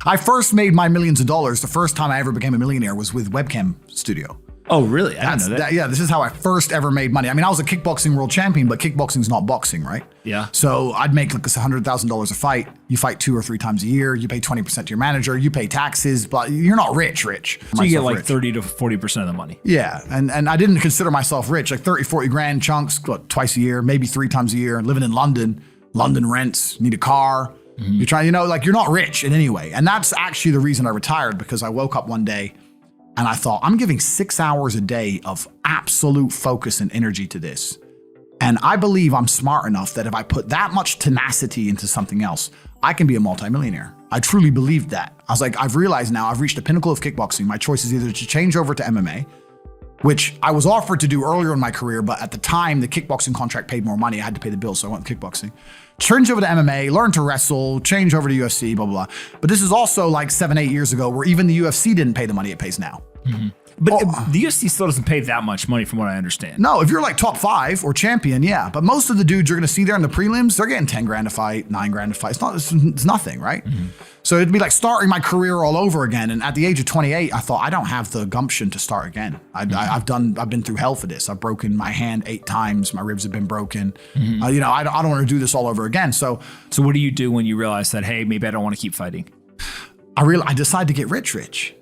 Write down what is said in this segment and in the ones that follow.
I first made my millions of dollars. The first time I ever became a millionaire was with webcam studio. Oh, really? I didn't know that. Yeah, this is how I first ever made money. I mean, I was a kickboxing world champion, but kickboxing's not boxing, right? Yeah. So I'd make like $100,000 a fight. You fight 2 or 3 times a year. You pay 20% to your manager. You pay taxes, but you're not rich. So you get like 30 to 40% of the money. Yeah, and I didn't consider myself rich. Like 30, 40 grand chunks, twice a year, maybe 3 times a year. Living in London, London rents, need a car. You're trying, you're not rich in any way. And that's actually the reason I retired, because I woke up one day and I thought, I'm giving 6 hours a day of absolute focus and energy to this. And I believe I'm smart enough that if I put that much tenacity into something else, I can be a multimillionaire. I truly believed that. I was like, I've realized now I've reached the pinnacle of kickboxing. My choice is either to change over to MMA, which I was offered to do earlier in my career, but at the time the kickboxing contract paid more money. I had to pay the bills, so I went with kickboxing. Change over to MMA, learn to wrestle, change over to UFC, blah, blah, blah. But this is also like 7, 8 years ago where even the UFC didn't pay the money it pays now. But the UFC still doesn't pay that much money from what I understand. No, if you're like top 5 or champion, yeah. But most of the dudes you're going to see there in the prelims, they're getting 10 grand a fight, 9 grand a fight. It's nothing, right? So it'd be like starting my career all over again. And at the age of 28, I thought, I don't have the gumption to start again. I've been through hell for this. I've broken my hand 8 times. My ribs have been broken. I don't want to do this all over again. So what do you do when you realize that, hey, maybe I don't want to keep fighting? I decided to get rich.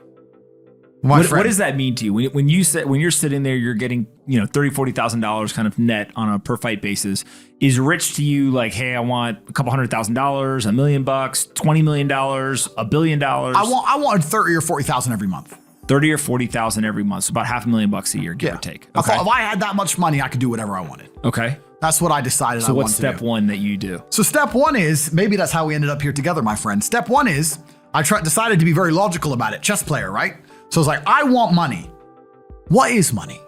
What does that mean to you? When you're sitting there, you're getting, $30,000, $40,000 kind of net on a per fight basis. Is rich to you like, hey, I want a couple $100,000, $1 million, $20 million, $1 billion? I wanted 30 or 40,000 every month. 30 or 40,000 every month. So about $500,000 a year, give or take. Okay. I thought if I had that much money, I could do whatever I wanted. Okay. That's what I decided I wanted to do. So what's step one that you do? So step one is, maybe that's how we ended up here together, my friend. Step one is, decided to be very logical about it. Chess player, right? So it's like, I want money. What is money?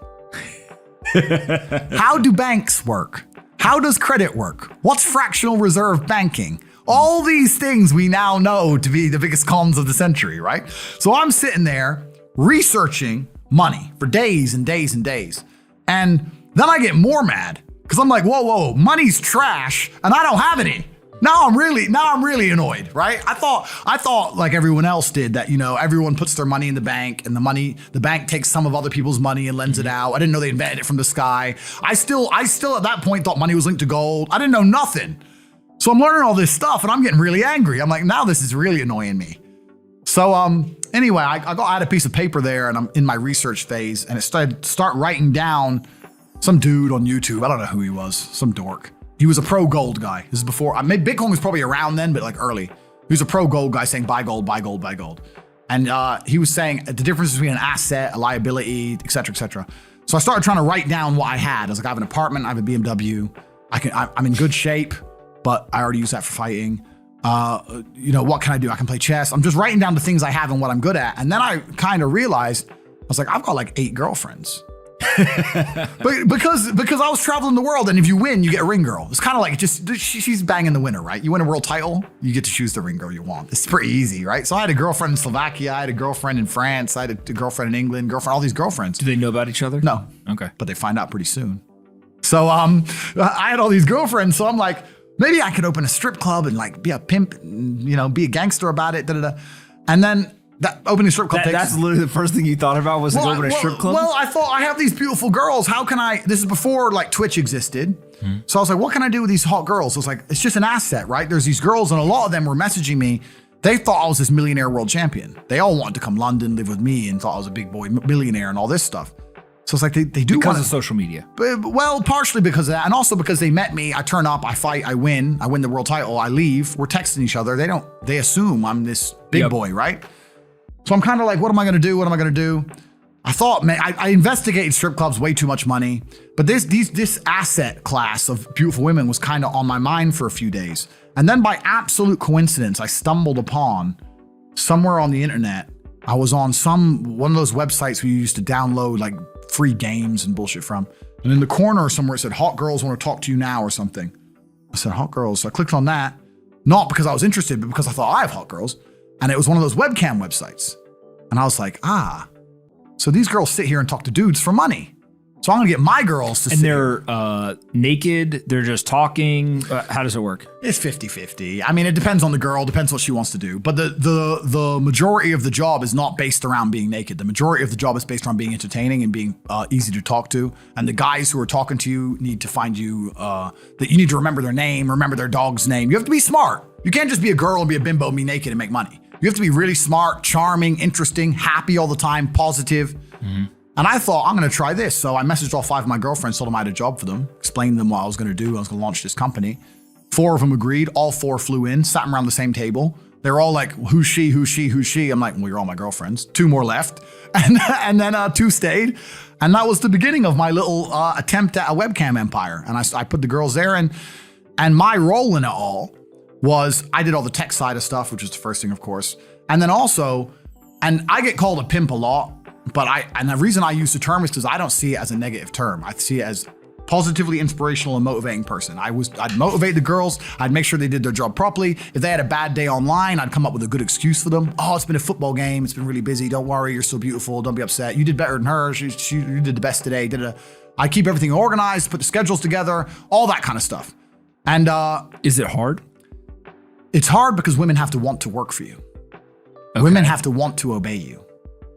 How do banks work? How does credit work? What's fractional reserve banking? All these things we now know to be the biggest cons of the century, right? So I'm sitting there researching money for days and days and days. And then I get more mad because I'm like, whoa, money's trash and I don't have any. Now I'm really annoyed, right? I thought like everyone else did that, everyone puts their money in the bank and the bank takes some of other people's money and lends it out. I didn't know they invented it from the sky. I still at that point thought money was linked to gold. I didn't know nothing. So I'm learning all this stuff and I'm getting really angry. I'm like, now this is really annoying me. So anyway, I had a piece of paper there and I'm in my research phase and it start writing down some dude on YouTube. I don't know who he was, some dork. He was a pro gold guy. This is before, maybe Bitcoin was probably around then, but like early. He was a pro gold guy saying buy gold, buy gold, buy gold. And he was saying the difference between an asset, a liability, et cetera, et cetera. So I started trying to write down what I had. I was like, I have an apartment, I have a BMW. I'm in good shape, but I already use that for fighting. What can I do? I can play chess. I'm just writing down the things I have and what I'm good at. And then I kind of realized, I was like, I've got like 8 girlfriends. But because I was traveling the world, and if you win, you get a ring girl. It's kind of like she's banging the winner, right? You win a world title, you get to choose the ring girl you want. It's pretty easy, right? So I had a girlfriend in Slovakia, I had a girlfriend in France, I had a girlfriend in England, all these girlfriends. Do they know about each other? No. Okay. But they find out pretty soon. So I had all these girlfriends, so I'm like, maybe I could open a strip club and like be a pimp, and, be a gangster about it, And then that opening strip club that's literally the first thing you thought about was to open a strip club? Well, I thought I have these beautiful girls. How can this is before like Twitch existed. So I was like, what can I do with these hot girls? I was like, it's just an asset, right? There's these girls and a lot of them were messaging me. They thought I was this millionaire world champion. They all wanted to come London, live with me and thought I was a big boy millionaire and all this stuff. So it's like they do because of social media. Well, partially because of that, and also because they met me. I turn up, I fight, I win the world title, I leave. We're texting each other. They assume I'm this big boy, right? So I'm kind of like, what am I gonna do? What am I gonna do? I thought, man, I investigated strip clubs, way too much money. But this asset class of beautiful women was kind of on my mind for a few days. And then by absolute coincidence, I stumbled upon somewhere on the internet. I was on one of those websites where you used to download like free games and bullshit from. And in the corner somewhere it said, hot girls want to talk to you now or something. I said, hot girls. So I clicked on that, not because I was interested, but because I thought I have hot girls. And it was one of those webcam websites. And I was like, so these girls sit here and talk to dudes for money. So I'm going to get my girls to And they're naked. They're just talking. How does it work? It's 50-50. I mean, it depends on the girl, depends what she wants to do. But the majority of the job is not based around being naked. The majority of the job is based around being entertaining and being easy to talk to. And the guys who are talking to you need to find you, that you need to remember their name, remember their dog's name. You have to be smart. You can't just be a girl and be a bimbo and be naked and make money. You have to be really smart, charming, interesting, happy all the time, positive. Mm-hmm. And I thought, I'm going to try this. So I messaged all 5 of my girlfriends, told them I had a job for them, explained to them what I was going to do. I was going to launch this company. 4 of them agreed. All 4 flew in, sat around the same table. They were all like, who's she, who's she, who's she? I'm like, well, you're all my girlfriends. 2 more left. And then 2 stayed. And that was the beginning of my little attempt at a webcam empire. And I put the girls there. And my role in it all was I did all the tech side of stuff, which was the first thing, of course. And then also, and I get called a pimp a lot. But and the reason I use the term is because I don't see it as a negative term. I see it as positively inspirational and motivating person. I'd motivate the girls. I'd make sure they did their job properly. If they had a bad day online, I'd come up with a good excuse for them. Oh, it's been a football game. It's been really busy. Don't worry. You're so beautiful. Don't be upset. You did better than her. You did the best today. I keep everything organized, put the schedules together, all that kind of stuff. And is it hard? It's hard because women have to want to work for you. Okay. Women have to want to obey you.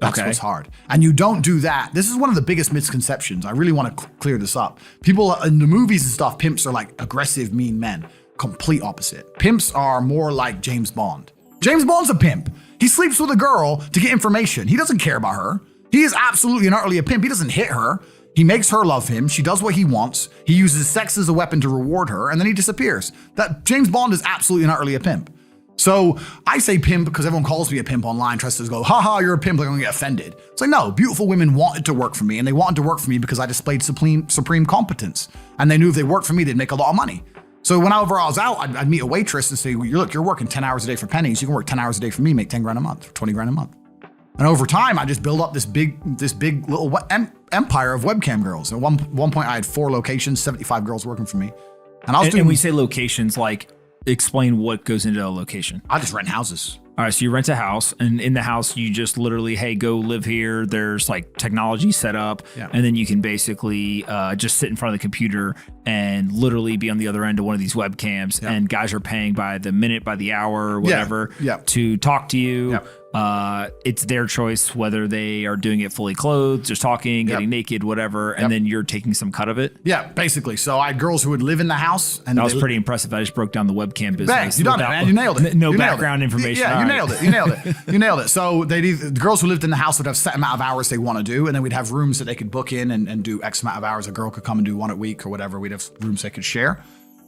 That's what's hard. And you don't do that. This is one of the biggest misconceptions. I really want to clear this up. People in the movies and stuff, pimps are like aggressive, mean men. Complete opposite. Pimps are more like James Bond. James Bond's a pimp. He sleeps with a girl to get information. He doesn't care about her. He is absolutely and utterly a pimp. He doesn't hit her. He makes her love him. She does what he wants. He uses sex as a weapon to reward her, and then he disappears. That James Bond is absolutely and utterly a pimp. So I say pimp because everyone calls me a pimp online, tries to go, haha, you're a pimp, they're gonna get offended. It's like, no, beautiful women wanted to work for me, and they wanted to work for me because I displayed supreme competence. And they knew if they worked for me, they'd make a lot of money. So whenever I was out, I'd meet a waitress and say, well, look, you're working 10 hours a day for pennies. You can work 10 hours a day for me, make 10 grand a month, 20 grand a month. And over time, I just built up this big little empire of webcam girls. At one point, I had 4 locations, 75 girls working for me. And I was doing. And we say locations, like, explain what goes into a location. I just rent houses. All right, so you rent a house, and in the house, you just literally, hey, go live here. There's like technology set up, and then you can basically just sit in front of the computer and literally be on the other end of one of these webcams, and guys are paying by the minute, by the hour, or whatever, to talk to you. It's their choice whether they are doing it fully clothed, just talking, getting naked, whatever, and then you're taking some cut of it. Yeah, basically. So I had girls who would live in the house. And that was pretty impressive. I just broke down the webcam business. Bang, you done it, man. You nailed it. No background information. Yeah, you nailed it. You nailed it. You nailed it. So the girls who lived in the house would have set amount of hours they want to do, and then we'd have rooms that they could book in and do X amount of hours. A girl could come and do 1 a week or whatever. We'd have rooms they could share.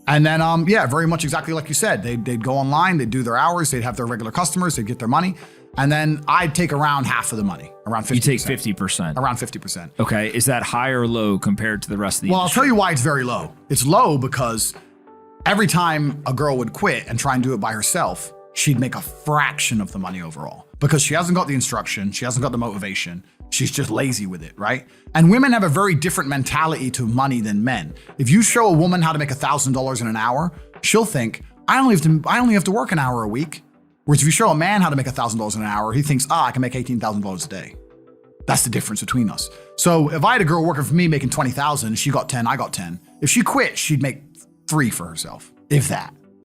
And then, very much exactly like you said. They'd go online, they'd do their hours, they'd have their regular customers, they'd get their money. And then I'd take around half of the money, around 50%. You take 50%. Around 50%. Okay. Is that high or low compared to the rest of the industry? I'll tell you why it's very low. It's low because every time a girl would quit and try and do it by herself, she'd make a fraction of the money overall because she hasn't got the instruction, she hasn't got the motivation, she's just lazy with it, right? And women have a very different mentality to money than men. If you show a woman how to make $1,000 in an hour, she'll think, I only have to work an hour a week. Whereas if you show a man how to make $1,000 in an hour, he thinks, I can make $18,000 a day. That's the difference between us. So if I had a girl working for me making $20,000, she got 10, I got 10. If she quit, she'd make 3 for herself, if that.